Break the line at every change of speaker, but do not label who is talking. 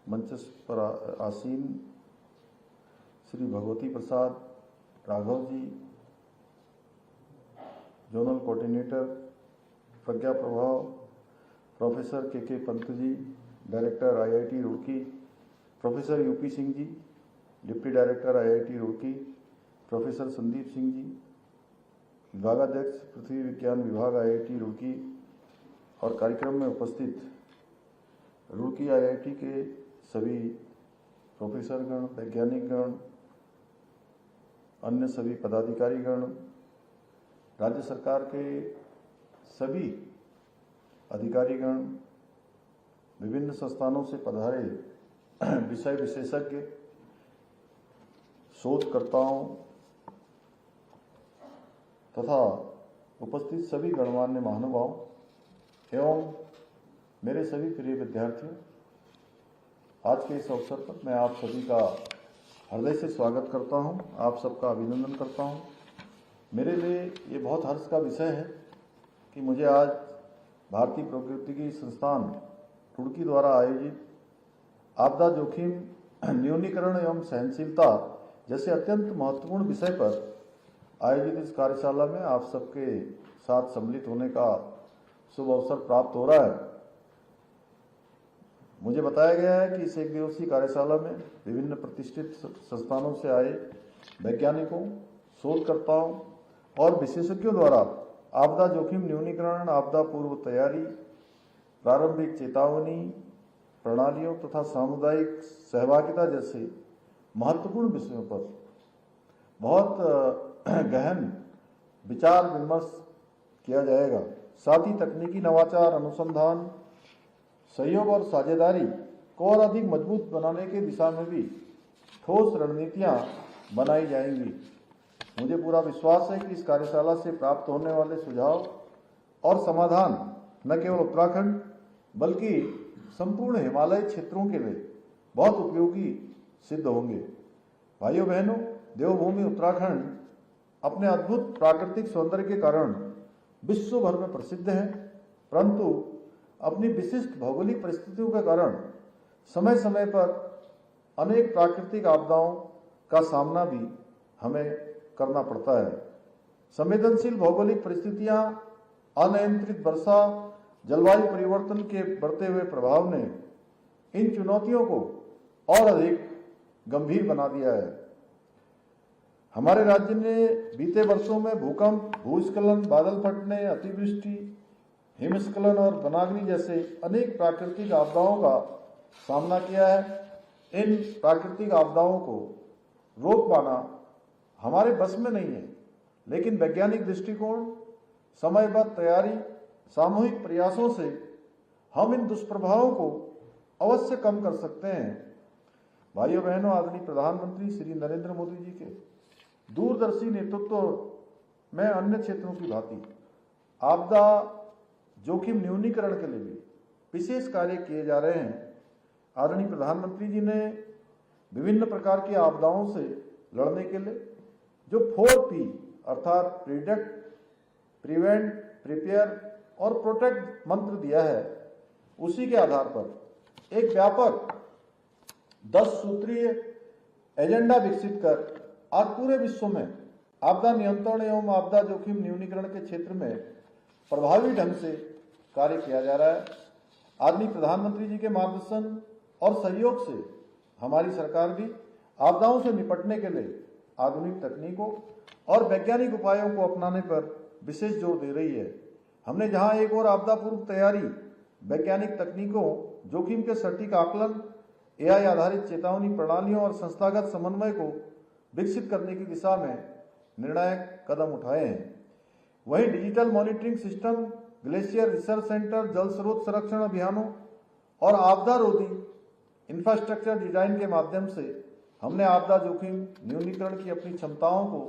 मंच पर आसीन Shri Bhagwati Prasad Raghav ji, zonal coordinator Pragya Prabhav, professor K Pant ji, director IIT Roorkee, professor U P Singh ji, deputy director IIT Roorkee, professor Sandeep Singh ji, विभागाध्यक्ष पृथ्वी विज्ञान विभाग IIT रुड़की और कार्यक्रम में उपस्थित रुड़की IIT के सभी प्रोफेसरगण, वैज्ञानिकगण, अन्य सभी पदाधिकारीगण, राज्य सरकार के सभी अधिकारीगण, विभिन्न संस्थानों से पधारे विषय विशेषज्ञ, शोधकर्ताओं तथा उपस्थित सभी गणमान्य महानुभाव एवं मेरे सभी प्रिय विद्यार्थियों, आज के इस अवसर पर मैं आप सभी का हृदय से स्वागत करता हूं, आप सबका अभिनंदन करता हूं। मेरे लिए ये बहुत हर्ष का विषय है कि मुझे आज भारतीय प्रौद्योगिकी संस्थान रुड़की द्वारा आयोजित आपदा जोखिम न्यूनीकरण एवं सहनशीलता जैसे अत्यंत महत्वपूर्ण विषय पर आयोजित इस कार्यशाला में आप सबके साथ सम्मिलित होने का शुभ अवसर प्राप्त हो रहा है। मुझे बताया गया है कि इस एक दिवसीय कार्यशाला में विभिन्न प्रतिष्ठित संस्थानों से आए वैज्ञानिकों, शोधकर्ताओं और विशेषज्ञों द्वारा आपदा जोखिम न्यूनीकरण, आपदा पूर्व तैयारी, प्रारंभिक चेतावनी प्रणालियों तथा सामुदायिक सहभागिता जैसे महत्वपूर्ण विषयों पर बहुत गहन विचार विमर्श किया जाएगा। साथ ही तकनीकी नवाचार, अनुसंधान, सहयोग और साझेदारी को और अधिक मजबूत बनाने की दिशा में भी ठोस रणनीतियां बनाई जाएंगी। मुझे पूरा विश्वास है कि इस कार्यशाला से प्राप्त होने वाले सुझाव और समाधान न केवल उत्तराखंड बल्कि संपूर्ण हिमालय क्षेत्रों के लिए बहुत उपयोगी सिद्ध होंगे। भाइयों बहनों, देवभूमि उत्तराखंड अपने अद्भुत प्राकृतिक सौंदर्य के कारण विश्व भर में प्रसिद्ध है, परंतु अपनी विशिष्ट भौगोलिक परिस्थितियों के कारण समय समय पर अनेक प्राकृतिक आपदाओं का सामना भी हमें करना पड़ता है। संवेदनशील भौगोलिक परिस्थितियां, अनियंत्रित वर्षा, जलवायु परिवर्तन के बढ़ते हुए प्रभाव ने इन चुनौतियों को और अधिक गंभीर बना दिया है। हमारे राज्य ने बीते वर्षों में भूकंप, भूस्खलन, बादल फटने, अतिवृष्टि, हिमस्खलन और वनाग्नि जैसे अनेक प्राकृतिक आपदाओं का सामना किया है। इन प्राकृतिक आपदाओं को रोक पाना हमारे बस में नहीं है, लेकिन वैज्ञानिक दृष्टिकोण, समयबद्ध तैयारी, सामूहिक प्रयासों से हम इन दुष्प्रभावों को अवश्य कम कर सकते हैं। भाइयों बहनों, आदरणीय प्रधानमंत्री श्री नरेंद्र मोदी जी के दूरदर्शी नेतृत्व में अन्य क्षेत्रों की भांति आपदा जोखिम न्यूनीकरण के लिए भी विशेष कार्य किए जा रहे हैं। आदरणीय प्रधानमंत्री जी ने विभिन्न प्रकार की आपदाओं से लड़ने के लिए जो 4P अर्थात प्रिडिक्ट, प्रिवेंट, प्रिपेयर और प्रोटेक्ट मंत्र दिया है, उसी के आधार पर एक व्यापक 10 सूत्रीय एजेंडा विकसित कर आज पूरे विश्व में आपदा नियंत्रण एवं आपदा जोखिम न्यूनीकरण के क्षेत्र में प्रभावी ढंग से कार्य किया जा रहा है। आदरणीय प्रधानमंत्री जी के मार्गदर्शन और सहयोग से हमारी सरकार भी आपदाओं से निपटने के लिए आधुनिक तकनीकों और वैज्ञानिक उपायों को अपनाने पर विशेष जोर दे रही है। हमने जहां एक और आपदा पूर्व तैयारी, वैज्ञानिक तकनीकों, जोखिम के सटीक आकलन, AI आधारित चेतावनी प्रणालियों और संस्थागत समन्वय को विकसित करने की दिशा में निर्णायक कदम उठाए हैं, वहीं digital monitoring system, glacier research centre, जल स्रोत संरक्षण अभियानों और आपदा रोधी इंफ्रास्ट्रक्चर डिजाइन के माध्यम से हमने आपदा जोखिम न्यूनीकरण की अपनी क्षमताओं को